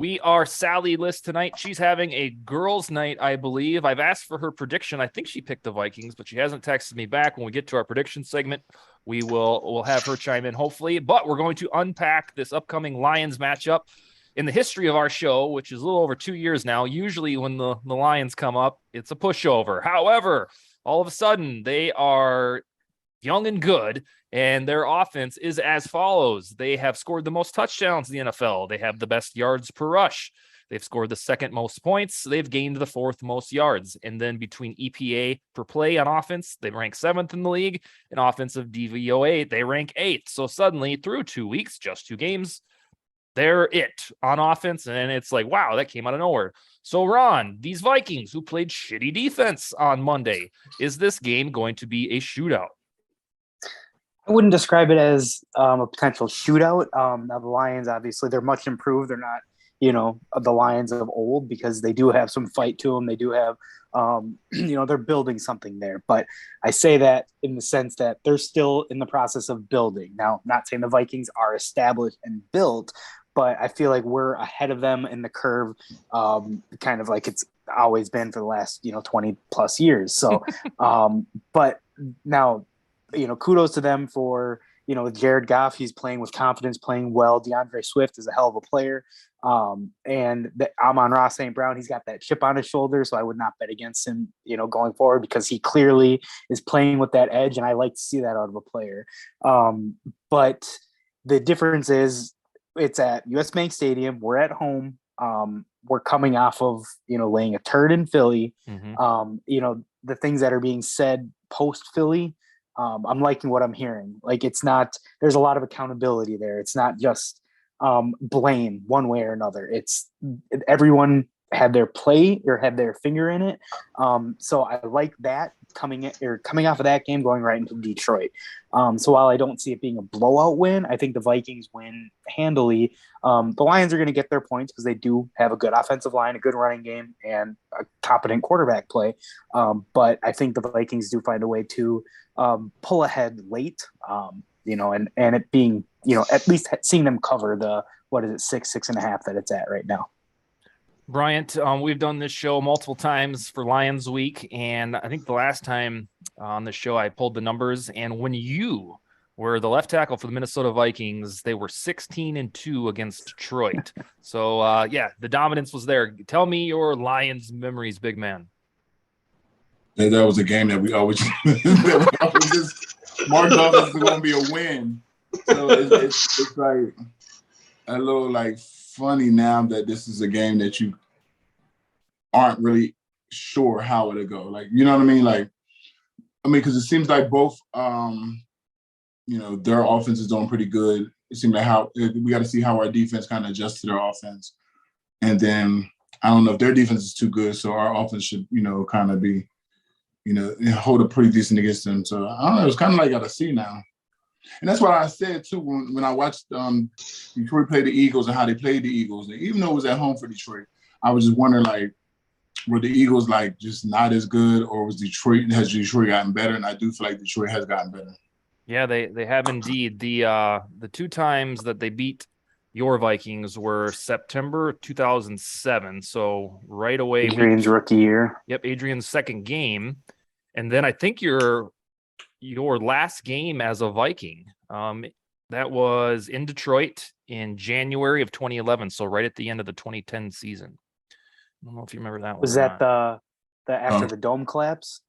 We are Sally-less tonight. She's having a girls' night, I believe. I've asked for her prediction. I think she picked the Vikings, but she hasn't texted me back. When we get to our prediction segment, we'll have her chime in, hopefully. But we're going to unpack this upcoming Lions matchup. In the history of our show, which is a little over 2 years now, usually when the Lions come up, it's a pushover. However, all of a sudden, they are young and good, and their offense is as follows. They have scored the most touchdowns in the NFL. They have the best yards per rush. They've scored the second most points. They've gained the fourth most yards. And then between EPA per play on offense, they rank seventh in the league. And offensive DVOA, they rank eighth. So suddenly, through 2 weeks, just 2 games, they're it on offense. And it's like, wow, that came out of nowhere. So, Raun, these Vikings who played shitty defense on Monday, is this game going to be a shootout? I wouldn't describe it as a potential shootout. Now the Lions, obviously, they're much improved. They're not, the Lions of old because they do have some fight to them. They do have, they're building something there. But I say that in the sense that they're still in the process of building. Now, I'm not saying the Vikings are established and built, but I feel like we're ahead of them in the curve, kind of like it's always been for the last, 20 plus years. So, but now, kudos to them for, with Jared Goff, he's playing with confidence, playing well. DeAndre Swift is a hell of a player. And Amon-Ra St. Brown, he's got that chip on his shoulder, so I would not bet against him, going forward because he clearly is playing with that edge, and I like to see that out of a player. But the difference is it's at US Bank Stadium. We're at home. We're coming off of, laying a turd in Philly. Mm-hmm. The things that are being said post-Philly, I'm liking what I'm hearing. Like, it's not, there's a lot of accountability there. It's not just blame one way or another. It's everyone had their play or had their finger in it. So I like that coming off of that game, going right into Detroit. So while I don't see it being a blowout win, I think the Vikings win handily. The Lions are going to get their points because they do have a good offensive line, a good running game, and a competent quarterback play. But I think the Vikings do find a way to pull ahead late, and it being, at least seeing them cover the, 6.5 that it's at right now. Bryant, we've done this show multiple times for Lions Week, and I think the last time on the show I pulled the numbers, and when you were the left tackle for the Minnesota Vikings, they were 16-2 against Detroit. So, the dominance was there. Tell me your Lions memories, big man. That was a game that we always just marked off as going to be a win. So it's like a little funny now that this is a game that you aren't really sure how it'll go. You know what I mean? Because it seems like both, their offense is doing pretty good. It seems like we got to see how our defense kind of adjusts to their offense. And then I don't know if their defense is too good, so our offense should, kind of be, hold it pretty decent against them. So I don't know. It's kind of got to see now. And that's what I said, too, when I watched Detroit play the Eagles and how they played the Eagles. And even though it was at home for Detroit, I was just wondering, were the Eagles, just not as good, or has Detroit gotten better? And I do feel like Detroit has gotten better. Yeah, they have indeed. The 2 times that they beat your Vikings were September 2007, so right away. Adrian's rookie year. Yep, Adrian's second game. And then I think your last game as a Viking, that was in Detroit in January of 2011, so right at the end of the 2010 season. I don't know if you remember that one. Was that the after the dome collapse?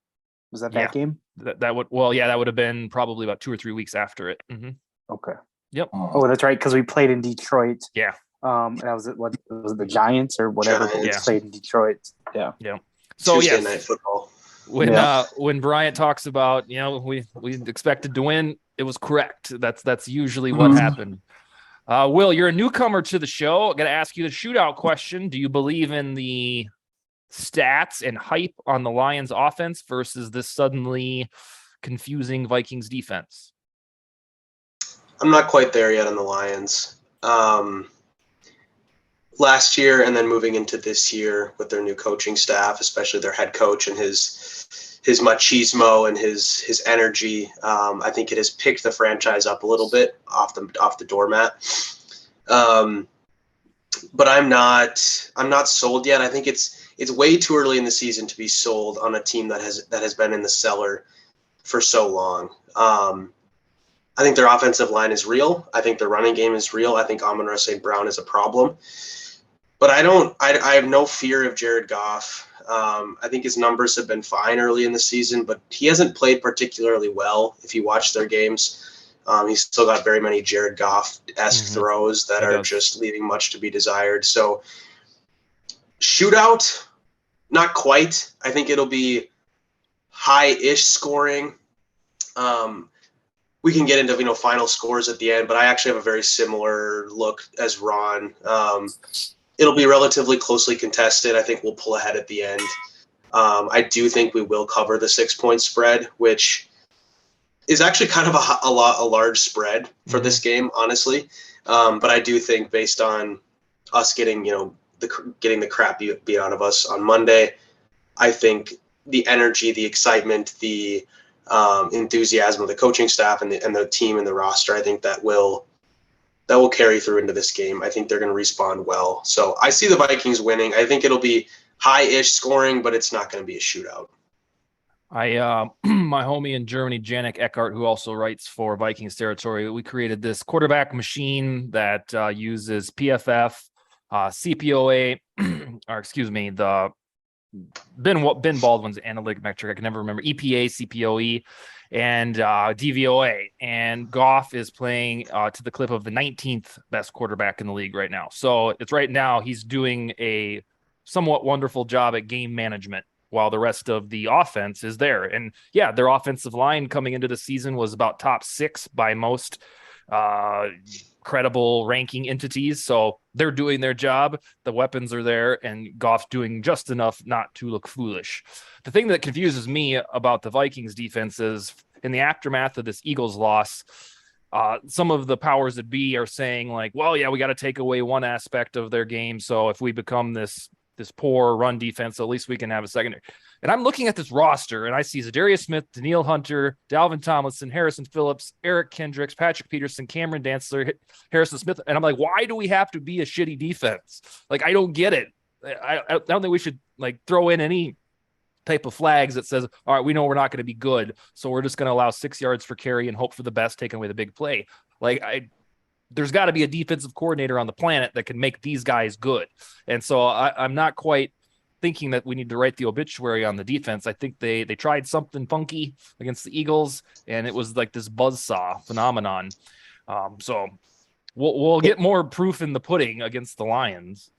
Was that game? That would have been probably about 2 or 3 weeks after it. Mm-hmm. Okay. Yep. Oh, that's right, because we played in Detroit. Yeah. And that was what was it, the Giants or whatever? Giants. Played in Detroit. Yeah. Yeah. So Tuesday night football. When Bryant talks about, we expected to win, it was correct. That's usually what happened. Will, you're a newcomer to the show. I got to ask you the shootout question. Do you believe in the stats and hype on the Lions offense versus this suddenly confusing Vikings defense? I'm not quite there yet on the Lions. Last year and then moving into this year with their new coaching staff, especially their head coach and his machismo and his energy, I think it has picked the franchise up a little bit off the doormat. but I'm not sold yet. I think it's way too early in the season to be sold on a team that has been in the cellar for so long. I think their offensive line is real. I think their running game is real. I think Amon-Ra St. Brown is a problem. But I have no fear of Jared Goff. I think his numbers have been fine early in the season, but he hasn't played particularly well. If you watch their games, he's still got very many Jared Goff-esque throws that are just leaving much to be desired. So shootout, not quite. I think it'll be high-ish scoring. We can get into final scores at the end, but I actually have a very similar look as Raun. It'll be relatively closely contested. I think we'll pull ahead at the end. I do think we will cover the 6-point spread, which is actually kind of a large spread for this game, honestly. But I do think based on us getting the crap beat out of us on Monday, I think the energy, the excitement, the enthusiasm of the coaching staff and the team and the roster, I think that will carry through into this game. I think they're going to respond well. So I see the Vikings winning. I think it'll be high-ish scoring, but it's not going to be a shootout. My homie in Germany, Janik Eckhart, who also writes for Vikings Territory, we created this quarterback machine that uses PFF, CPOA, or excuse me, the Ben Baldwin's analytic metric. I can never remember. EPA, CPOE, and DVOA. And Goff is playing to the clip of the 19th best quarterback in the league right now. So it's right now he's doing a somewhat wonderful job at game management while the rest of the offense is there. And yeah, their offensive line coming into the season was about top 6 by most credible ranking entities. So they're doing their job. The weapons are there, and Goff's doing just enough not to look foolish. The thing that confuses me about the Vikings defense is in the aftermath of this Eagles loss, some of the powers that be are saying like, well, yeah, we got to take away one aspect of their game. So if we become this poor run defense, at least we can have a secondary. And I'm looking at this roster, and I see Zadarius Smith, Danielle Hunter, Dalvin Tomlinson, Harrison Phillips, Eric Kendricks, Patrick Peterson, Cameron Dantzler, Harrison Smith. And I'm like, why do we have to be a shitty defense? Like, I don't get it. I don't think we should like throw in any type of flags that says, all right, we know we're not going to be good, so we're just going to allow 6 yards for carry and hope for the best, taking away the big play. Like, there's got to be a defensive coordinator on the planet that can make these guys good. And so I'm not quite thinking that we need to write the obituary on the defense. I think they tried something funky against the Eagles, and it was like this buzzsaw phenomenon. So we'll get more proof in the pudding against the Lions.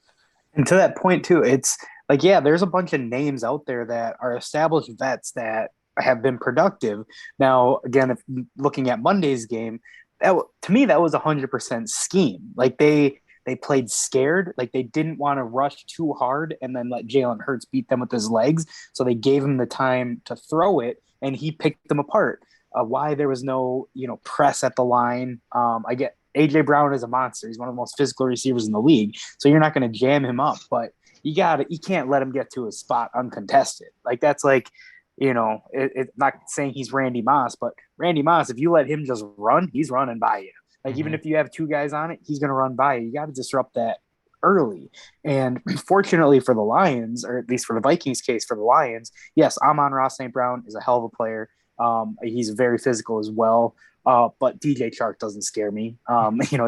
And to that point too, it's like, yeah, there's a bunch of names out there that are established vets that have been productive. Now, again, if looking at Monday's game, to me, that was 100% scheme. Like they played scared. Like they didn't want to rush too hard and then let Jalen Hurts beat them with his legs. So they gave him the time to throw it, and he picked them apart. Why there was no, press at the line. I get AJ Brown is a monster. He's one of the most physical receivers in the league. So you're not going to jam him up, but you can't let him get to his spot uncontested. Like that's like, not saying he's Randy Moss, but Randy Moss, if you let him just run, he's running by you. Like, even if you have 2 guys on it, he's going to run by you. You got to disrupt that early. And fortunately for the Lions, or at least for the Vikings case for the Lions, yes, Amon-Ra St. Brown is a hell of a player. He's very physical as well. But DJ Chark doesn't scare me.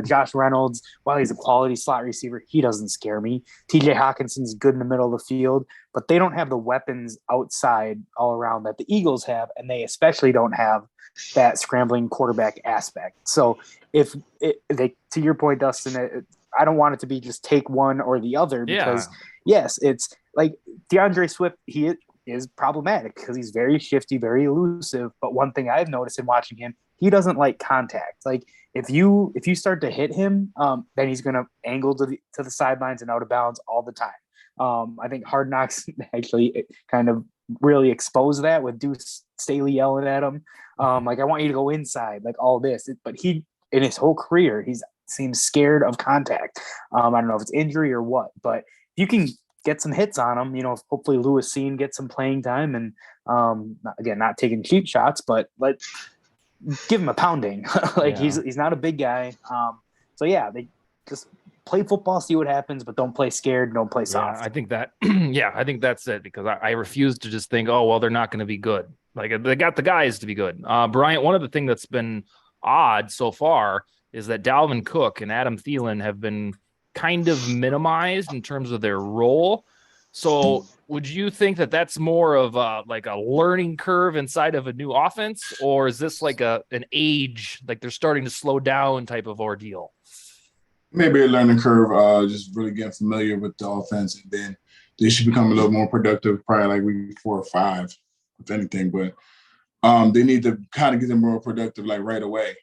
Josh Reynolds, while he's a quality slot receiver, he doesn't scare me. TJ Hawkinson's good in the middle of the field, but they don't have the weapons outside all around that the Eagles have, and they especially don't have that scrambling quarterback aspect. So to your point, Dustin, I don't want it to be just take one or the other, because yes, it's like DeAndre Swift, he is problematic because he's very shifty, very elusive. But one thing I've noticed in watching him, he doesn't like contact. Like if you start to hit him, then he's going to angle to the sidelines and out of bounds all the time. I think Hard Knocks actually kind of really exposed that with Deuce Staley yelling at him. Like, I want you to go inside, like all this. But he, in his whole career, he's seems scared of contact. I don't know if it's injury or what, but if you can get some hits on him, hopefully Lewis Cine gets some playing time, and not taking cheap shots, but give him a pounding. He's not a big guy. They just play football, see what happens, but don't play scared, don't play soft. Yeah, I think that. Yeah, I think that's it because I refuse to just think, oh well, they're not going to be good. Like they got the guys to be good. Bryant, one of the things that's been odd so far is that Dalvin Cook and Adam Thielen have been kind of minimized in terms of their role. So would you think that that's more of like a learning curve inside of a new offense, or is this like an age, like they're starting to slow down type of ordeal? Maybe a learning curve, just really getting familiar with the offense, and then they should become a little more productive, probably like week 4 or 5, if anything. But they need to kind of get them more productive like right away.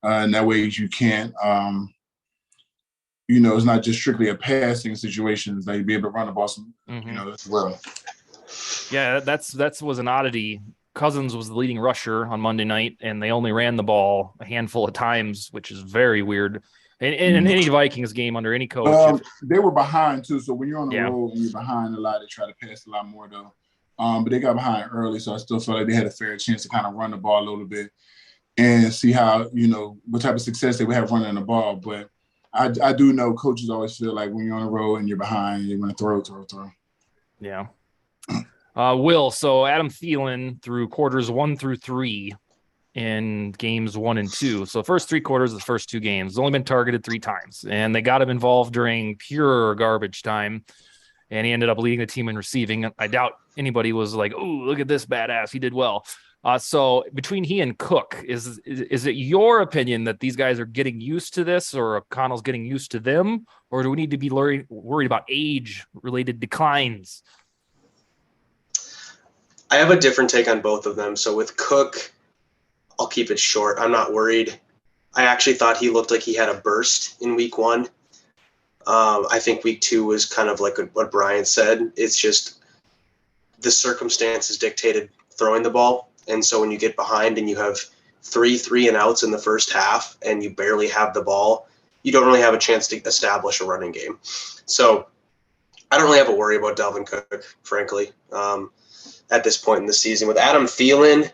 And that way you can't, it's not just strictly a passing situation. Like be able to run the ball, as well. Yeah, that was an oddity. Cousins was the leading rusher on Monday night, and they only ran the ball a handful of times, which is very weird. In any Vikings game under any coach. They were behind too. So when you're on the road and you're behind a lot, they try to pass a lot more though. But they got behind early, so I still felt like they had a fair chance to kind of run the ball a little bit and see how, what type of success they would have running the ball. But I do know coaches always feel like when you're on the road and you're behind, you're going to throw. Yeah. Will, so Adam Thielen through quarters 1 through 3 in games 1 and 2. So first 3 quarters of the first 2 games, he's only been targeted 3 times, and they got him involved during pure garbage time, and he ended up leading the team in receiving. I doubt anybody was like, oh, look at this badass, he did well. So between he and Cook, is it your opinion that these guys are getting used to this, or O'Connell's getting used to them, or do we need to be worried about age-related declines? I have a different take on both of them. So with Cook, I'll keep it short. I'm not worried. I actually thought he looked like he had a burst in week 1. I think week 2 was kind of like what Brian said. It's just the circumstances dictated throwing the ball. And so when you get behind and you have 3 and outs in the first half and you barely have the ball, you don't really have a chance to establish a running game. So I don't really have a worry about Dalvin Cook, frankly. At this point in the season. With Adam Thielen,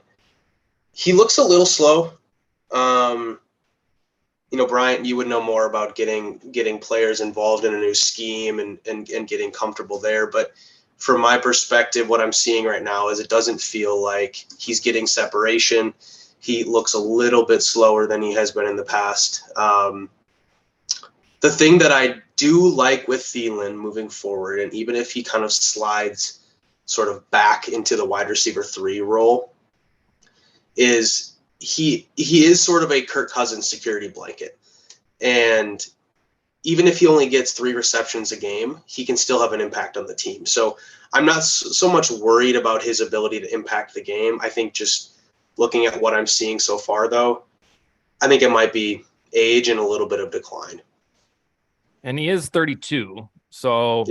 he looks a little slow. Bryant, you would know more about getting players involved in a new scheme and getting comfortable there. But from my perspective, what I'm seeing right now is it doesn't feel like he's getting separation. He looks a little bit slower than he has been in the past. The thing that I do like with Thielen moving forward, and even if he kind of slides sort of back into the wide receiver 3 role, is he is sort of a Kirk Cousins security blanket. And even if he only gets 3 receptions a game, he can still have an impact on the team. So I'm not so much worried about his ability to impact the game. I think just looking at what I'm seeing so far, though, I think it might be age and a little bit of decline. And he is 32. So,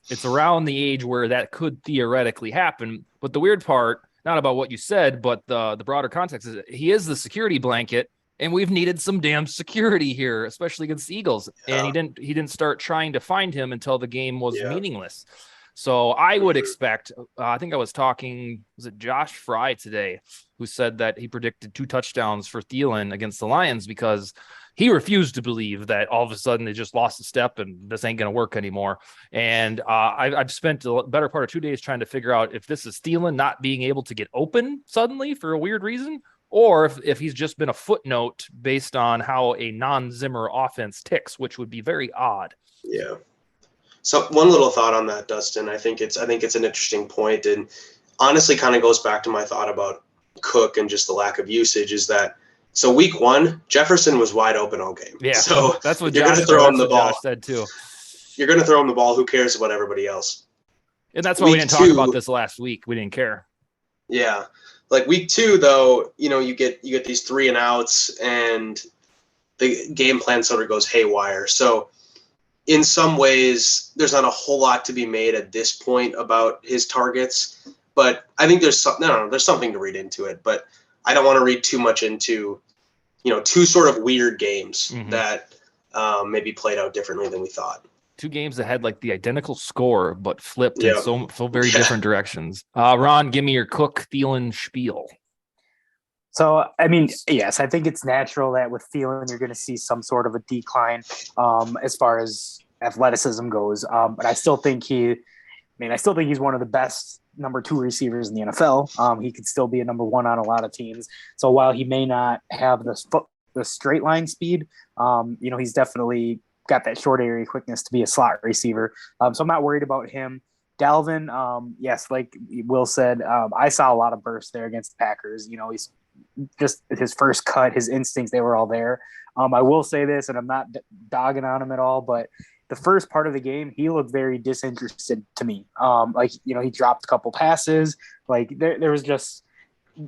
it's around the age where that could theoretically happen. But the weird part, not about what you said, but the broader context is he is the security blanket, and we've needed some damn security here, especially against the Eagles. Yeah. And he didn't start trying to find him until the game was meaningless. So I would expect, I think I was talking, was it Josh Fry today, who said that he predicted 2 touchdowns for Thielen against the Lions because he refused to believe that all of a sudden they just lost a step and this ain't going to work anymore. And I've spent the better part of 2 days trying to figure out if this is Thielen not being able to get open suddenly for a weird reason, or if he's just been a footnote based on how a non-Zimmer offense ticks, which would be very odd. Yeah. So one little thought on that, Dustin. I think it's an interesting point, and honestly kind of goes back to my thought about Cook and just the lack of usage is that, so week 1, Jefferson was wide open all game. Yeah, so that's what you're going to throw him the ball. Josh said too. You're going to throw him the ball. Who cares about everybody else? And that's why we didn't talk about this last week. We didn't care. Yeah, like week 2 though, you get these 3 and outs, and the game plan sort of goes haywire. So in some ways, there's not a whole lot to be made at this point about his targets, but I think there's something to read into it. But I don't want to read too much into, 2 sort of weird games that maybe played out differently than we thought. 2 games that had like the identical score, but flipped in so very different directions. Raun, give me your Cook Thielen spiel. So, I mean, yes, I think it's natural that with Thielen, you're going to see some sort of a decline as far as athleticism goes. But I still think he's one of the best number 2 receivers in the NFL. He could still be a number 1 on a lot of teams. So while he may not have the straight line speed, he's definitely got that short area quickness to be a slot receiver. So I'm not worried about him. Dalvin, yes, like Will said, I saw a lot of bursts there against the Packers. He's just his first cut, his instincts, they were all there. I will say this, and I'm not dogging on him at all, but the first part of the game, he looked very disinterested to me. He dropped a couple passes. Like there was just,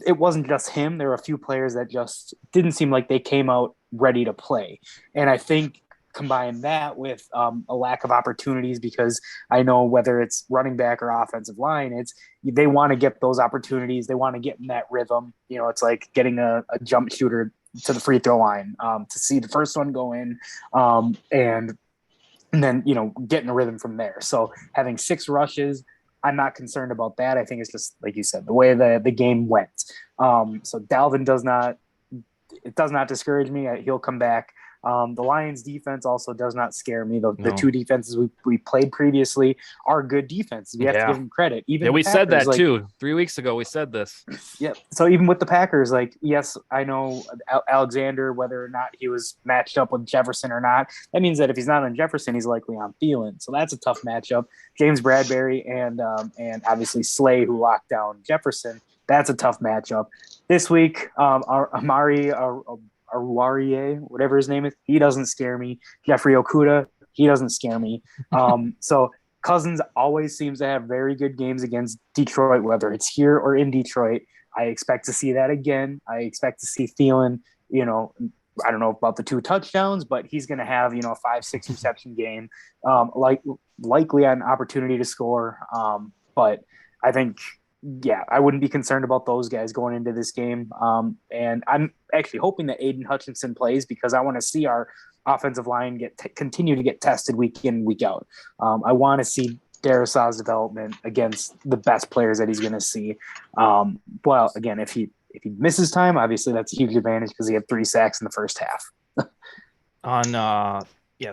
it wasn't just him. There were a few players that just didn't seem like they came out ready to play. And I think combine that with a lack of opportunities, because I know whether it's running back or offensive line, they want to get those opportunities. They want to get in that rhythm. It's like getting a jump shooter to the free throw line to see the first one go in and then, getting a rhythm from there. So having 6 rushes, I'm not concerned about that. I think it's just, like you said, the way the game went. So Dalvin does not discourage me. He'll come back. The Lions defense also does not scare me. The 2 defenses we played previously are good defenses. We have to give them credit. Even we Packers, said that too 3 weeks ago. We said this. Yeah. So even with the Packers, yes, I know Alexander, whether or not he was matched up with Jefferson or not, that means that if he's not on Jefferson, he's likely on Thielen. So that's a tough matchup. James Bradbury and obviously Slay, who locked down Jefferson. That's a tough matchup. This week, Amari Aruarie, whatever his name is, he doesn't scare me. Jeffrey Okudah, he doesn't scare me. So Cousins always seems to have very good games against Detroit, whether it's here or in Detroit. I expect to see that again. I expect to see Thielen, I don't know about the 2 touchdowns, but he's going to have, a 5-6 reception game, likely an opportunity to score. But I think, I wouldn't be concerned about those guys going into this game. And I'm actually hoping that Aiden Hutchinson plays, because I want to see our offensive line continue to get tested week in, week out. I want to see Darrisaw's development against the best players that he's going to see. Well, again, if he misses time, obviously that's a huge advantage, because he had 3 sacks in the first half.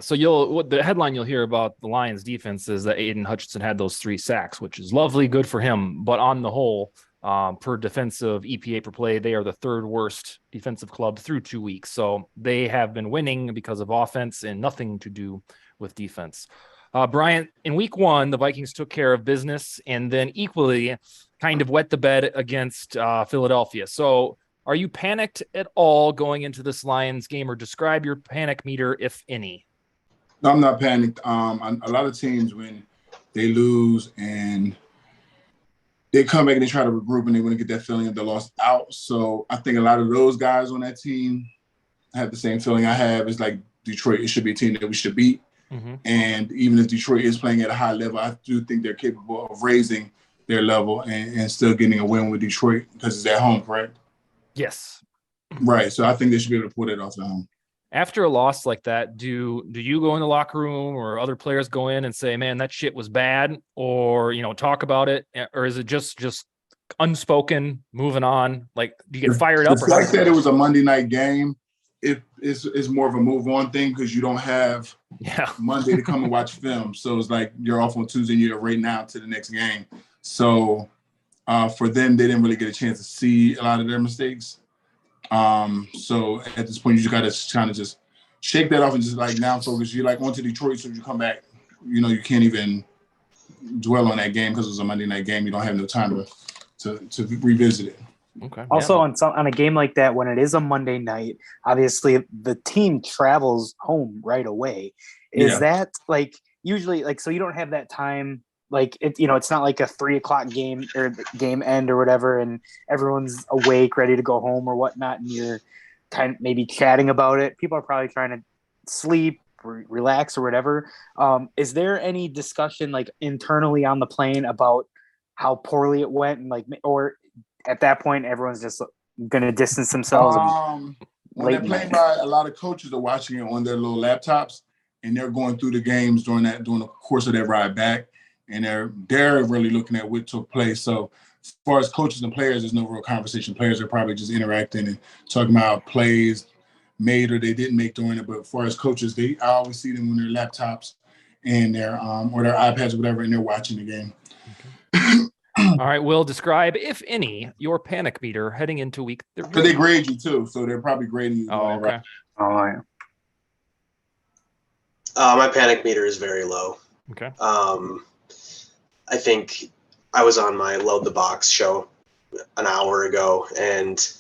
So the headline you'll hear about the Lions defense is that Aiden Hutchinson had those 3 sacks, which is lovely, good for him. But on the whole, per defensive EPA per play, they are the 3rd worst defensive club through 2 weeks. So they have been winning because of offense and nothing to do with defense. Bryant, in week 1, the Vikings took care of business and then equally kind of wet the bed against Philadelphia. So are you panicked at all going into this Lions game, or describe your panic meter, if any? No, I'm not panicked. A lot of teams, when they lose and they come back and they try to regroup and they want to get that feeling of they lost out. So I think a lot of those guys on that team have the same feeling I have. It's like Detroit, it should be a team that we should beat. Mm-hmm. And even if Detroit is playing at a high level, I do think they're capable of raising their level and still getting a win with Detroit, because it's at home, correct? Yes. Right. So I think they should be able to pull that off at home. After a loss like that, do you go in the locker room, or other players go in and say, man, that shit was bad, or, talk about it? Or is it just unspoken, moving on? Like, do you get fired up? The fact that it was a Monday night game, it's more of a move on thing, because you don't have Monday to come and watch film. So it's like you're off on Tuesday and you're right now to the next game. So for them, they didn't really get a chance to see a lot of their mistakes. So at this point, you just got to kind of just shake that off and just now focus. You're on to Detroit, so you come back. You can't even dwell on that game because it was a Monday night game. You don't have no time to revisit it. Okay. Also, on a game like that, when it is a Monday night, obviously the team travels home right away. Is that usually so you don't have that time? It's not like a 3:00 game or game end or whatever, and everyone's awake, ready to go home or whatnot, and you're kind of maybe chatting about it. People are probably trying to sleep, relax, or whatever. Is there any discussion internally on the plane about how poorly it went, and or at that point everyone's just going to distance themselves? When they're playing by, a lot of coaches are watching it on their little laptops, and they're going through the games during the course of their ride back. And they're really looking at what took place. So as far as coaches and players, there's no real conversation. Players are probably just interacting and talking about plays made or they didn't make during it. But as far as coaches, I always see them on their laptops and their or their iPads or whatever, and they're watching the game. Okay. All right, Will, describe, if any, your panic meter heading into week 3. Because they grade you too, so they're probably grading you. Oh, okay. Oh, yeah. My panic meter is very low. Okay. I think I was on my Load the Box show an hour ago, and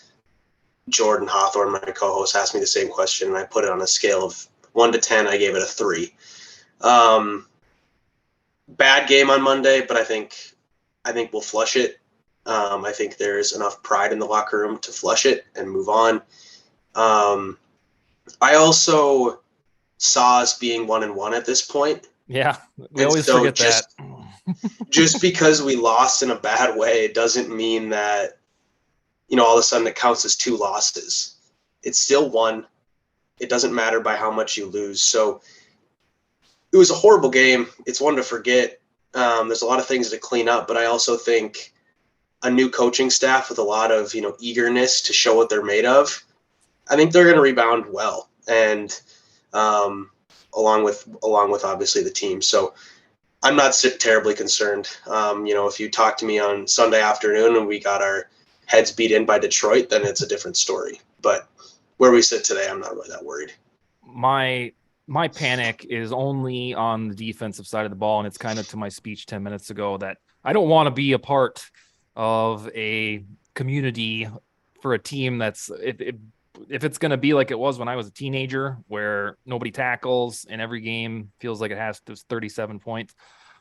Jordan Hawthorne, my co-host, asked me the same question, and I put it on a scale of 1 to 10. I gave it a 3. Bad game on Monday, but I think we'll flush it. I think there's enough pride in the locker room to flush it and move on. I also saw us being 1-1 at this point. Yeah, we always forget that. Just because we lost in a bad way doesn't mean that, all of a sudden it counts as 2 losses. It's still 1. It doesn't matter by how much you lose. So it was a horrible game. It's one to forget. There's a lot of things to clean up, but I also think a new coaching staff with a lot of, eagerness to show what they're made of, I think they're going to rebound well. And along with obviously the team. So I'm not terribly concerned. If you talk to me on Sunday afternoon and we got our heads beat in by Detroit, then it's a different story. But where we sit today, I'm not really that worried. My panic is only on the defensive side of the ball, and it's kind of to my speech 10 minutes ago that I don't want to be a part of a community for a team that's if it's going to be like it was when I was a teenager, where nobody tackles and every game feels like it has 37 points.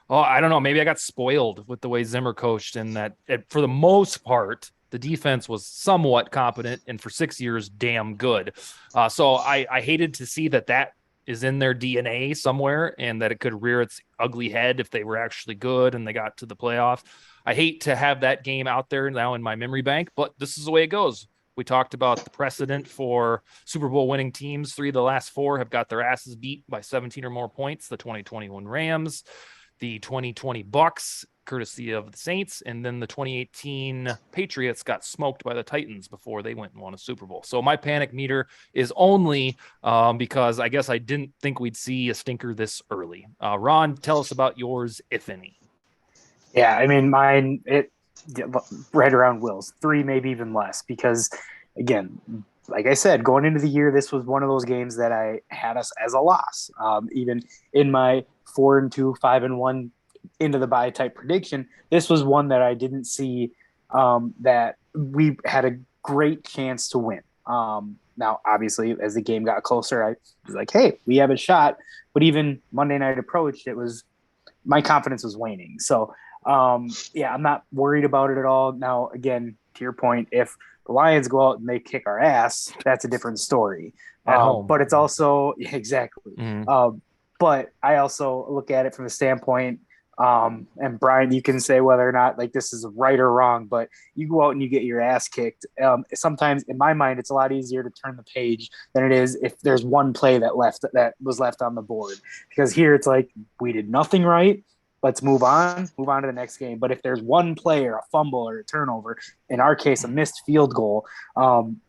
Oh, I don't know. Maybe I got spoiled with the way Zimmer coached, and that for the most part, the defense was somewhat competent and for 6 years, damn good. So I hated to see that is in their DNA somewhere, and that it could rear its ugly head if they were actually good and they got to the playoffs. I hate to have that game out there now in my memory bank, but this is the way it goes. We talked about the precedent for Super Bowl winning teams. 3 of the last 4 have got their asses beat by 17 or more points. The 2021 Rams, the 2020 Bucks, courtesy of the Saints, and then the 2018 Patriots got smoked by the Titans before they went and won a Super Bowl. So my panic meter is only because I guess I didn't think we'd see a stinker this early. Raun, tell us about yours, if any. Yeah, I mean, mine, right around Will's, 3, maybe even less, because again, like I said, going into the year, this was one of those games that I had us as a loss. Even in my 4-2, 5-1 into the bye type prediction, this was one that I didn't see that we had a great chance to win. Now, obviously, as the game got closer, I was like, hey, we have a shot. But even Monday night approached, my confidence was waning. So, yeah, I'm not worried about it at all. Now, again, to your point, if the Lions go out and they kick our ass, that's a different story. At home. But it's also exactly. But I also look at it from the standpoint, and Brian, you can say whether or not like this is right or wrong, but you go out and you get your ass kicked. Sometimes in my mind, it's a lot easier to turn the page than it is if there's one play that was left on the board, because here it's like, we did nothing right. Let's move on to the next game. But if there's one play or a fumble or a turnover, in our case, a missed field goal,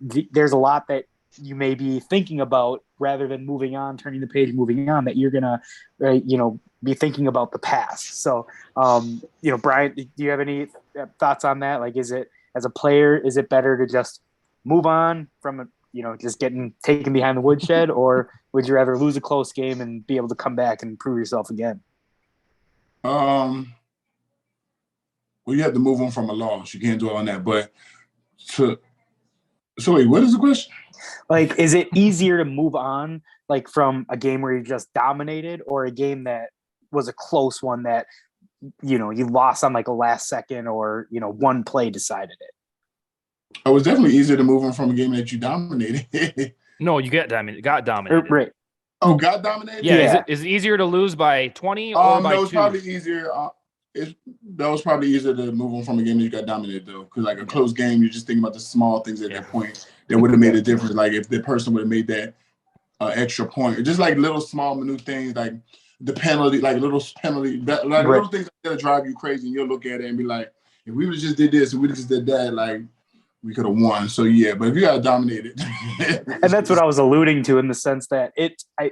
there's a lot that you may be thinking about rather than moving on, turning the page, moving on, that you're going to, be thinking about the past. So, Brian, do you have any thoughts on that? Like, is it, as a player, is it better to just move on from, just getting taken behind the woodshed, or would you rather lose a close game and be able to come back and prove yourself again? Well, you have to move on from a loss. You can't dwell on that. But so wait, what is the question? Like, is it easier to move on, like, from a game where you just dominated, or a game that was a close one that, you lost on like a last second, or, one play decided it? It was definitely easier to move on from a game that you dominated. No, you got dominated. Right. Oh, got dominated? Yeah. Is it easier to lose by 20 or by 2? It was probably easier. That was probably easier to move on from a game that you got dominated, though, because like a close game, you're just thinking about the small things at that point that would have made a difference. Like if the person would have made that extra point, or just like little small minute things, like the penalty, like little penalty, little things that drive you crazy, and you'll look at it and be like, if we would just did this and we just did that, like we could have won. So yeah, but if you got dominated, and that's what I was alluding to in the sense that I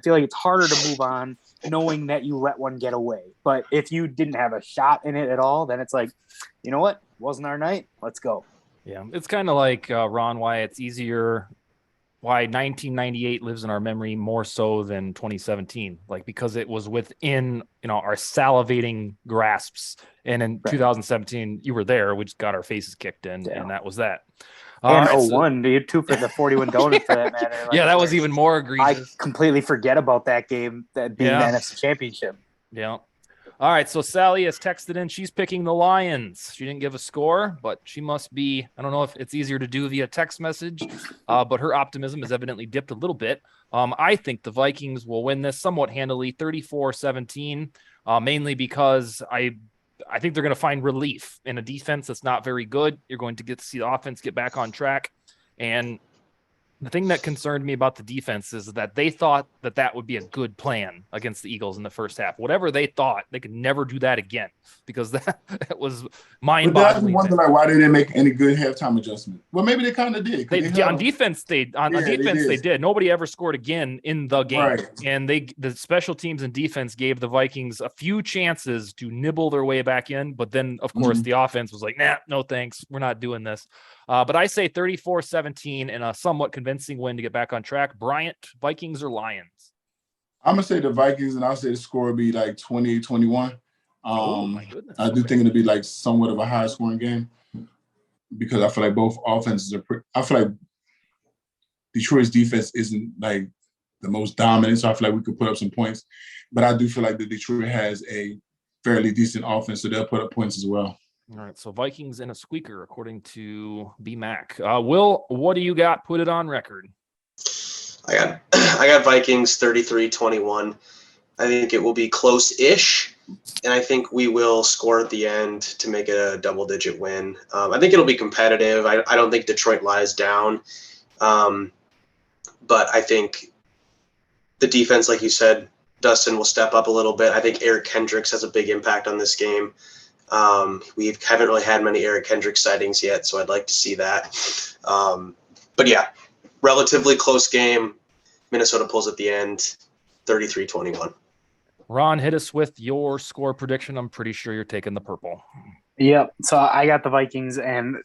feel like it's harder to move on knowing that you let one get away. But if you didn't have a shot in it at all, then it's like, you know what? Wasn't our night. Let's go. Yeah, it's kind of like Ron, why it's easier. Why 1998 lives in our memory more so than 2017, like because it was within our salivating grasps. And in 2017, you were there. We just got our faces kicked in, and that was that. And 01, dude, 2 for the 41 donut for that matter. Like, yeah, that was even more egregious. I completely forget about that game, that being the NFC Championship. Yeah. All right, so Sally has texted in. She's picking the Lions. She didn't give a score, but she must be, I don't know if it's easier to do via text message, but her optimism has evidently dipped a little bit. I think the Vikings will win this somewhat handily, 34-17, mainly because I think they're going to find relief in a defense that's not very good. You're going to get to see the offense get back on track. And the thing that concerned me about the defense is that they thought that would be a good plan against the Eagles in the first half. Whatever they thought, they could never do that again because that was mind-boggling. But I wonder why they didn't make any good halftime adjustment. Well, maybe they kind of did. On defense, they did. Nobody ever scored again in the game, right. And the special teams and defense gave the Vikings a few chances to nibble their way back in. But then, of course, the offense was like, "Nah, no thanks, we're not doing this." But I say 34-17 and a somewhat convincing win to get back on track. Bryant, Vikings or Lions? I'm going to say the Vikings, and I'll say the score will be like 28-21. My goodness. I do think it'll be like somewhat of a high-scoring game because I feel like both offenses I feel like Detroit's defense isn't like the most dominant, so I feel like we could put up some points. But I do feel like that Detroit has a fairly decent offense, so they'll put up points as well. All right, so Vikings in a squeaker, according to B-Mac. Will, what do you got? Put it on record. I got Vikings 33-21. I think it will be close-ish, and I think we will score at the end to make it a double-digit win. I think it'll be competitive. I don't think Detroit lies down, but I think the defense, like you said, Dustin, will step up a little bit. I think Eric Kendricks has a big impact on this game. We haven't really had many Eric Kendricks sightings yet, so I'd like to see that. But yeah, relatively close game. Minnesota pulls at the end, 33-21. Ron, hit us with your score prediction. I'm pretty sure you're taking the purple. Yep. So I got the Vikings, and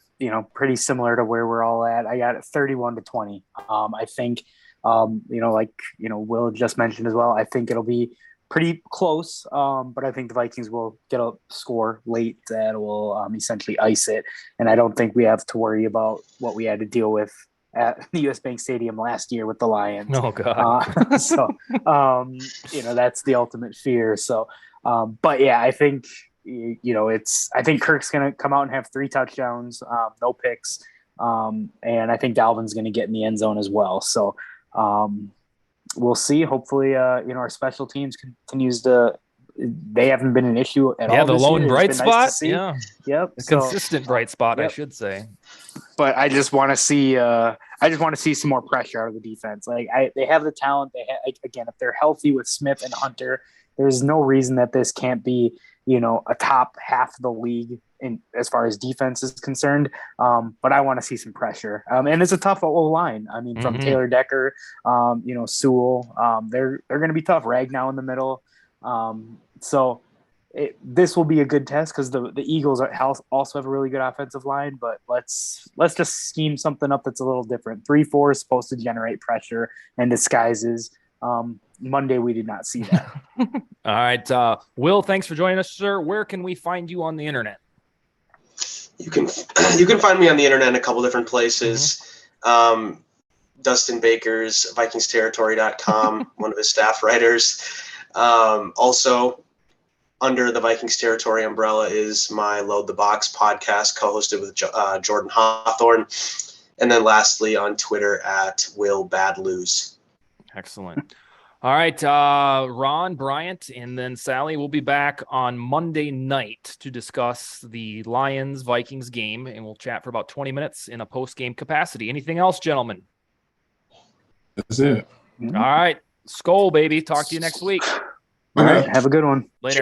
pretty similar to where we're all at. I got it 31-20. I think, Will just mentioned as well. I think it'll be pretty close, but I think the Vikings will get a score late that will essentially ice it. And I don't think we have to worry about what we had to deal with at the US Bank Stadium last year with the Lions. Oh, God. So that's the ultimate fear. So, but yeah, I think, I think Kirk's going to come out and have 3 touchdowns, no picks. And I think Dalvin's going to get in the end zone as well. So, we'll see. Hopefully, our special teams continues to. They haven't been an issue at all. Yeah, the lone bright spot. Nice yeah, yep. A consistent bright spot, I should say. But I just want to see. I just want to see some more pressure out of the defense. Like they have the talent. Again, if they're healthy with Smith and Hunter, there's no reason that this can't be a top half of the league in as far as defense is concerned. But I want to see some pressure. And it's a tough line. I mean, from Taylor Decker, Sewell, they're going to be tough. Ragnow in the middle. So this will be a good test because the Eagles also have a really good offensive line. But let's just scheme something up that's a little different. 3-4 is supposed to generate pressure and disguises. Monday we did not see that. All right, Will, thanks for joining us, sir. Where can we find you on the internet? You can find me on the internet in a couple different places. Dustin Baker's VikingsTerritory.com, one of his staff writers. Also, under the Vikings Territory umbrella is my Load the Box podcast, co-hosted with Jordan Hawthorne. And then lastly, on Twitter at Will Bad Lose. Excellent. All right, Ron, Bryant, and then Sally will be back on Monday night to discuss the Lions-Vikings game, and we'll chat for about 20 minutes in a post-game capacity. Anything else, gentlemen? That's it. All right. Skol, baby. Talk to you next week. All right. Have a good one. Later.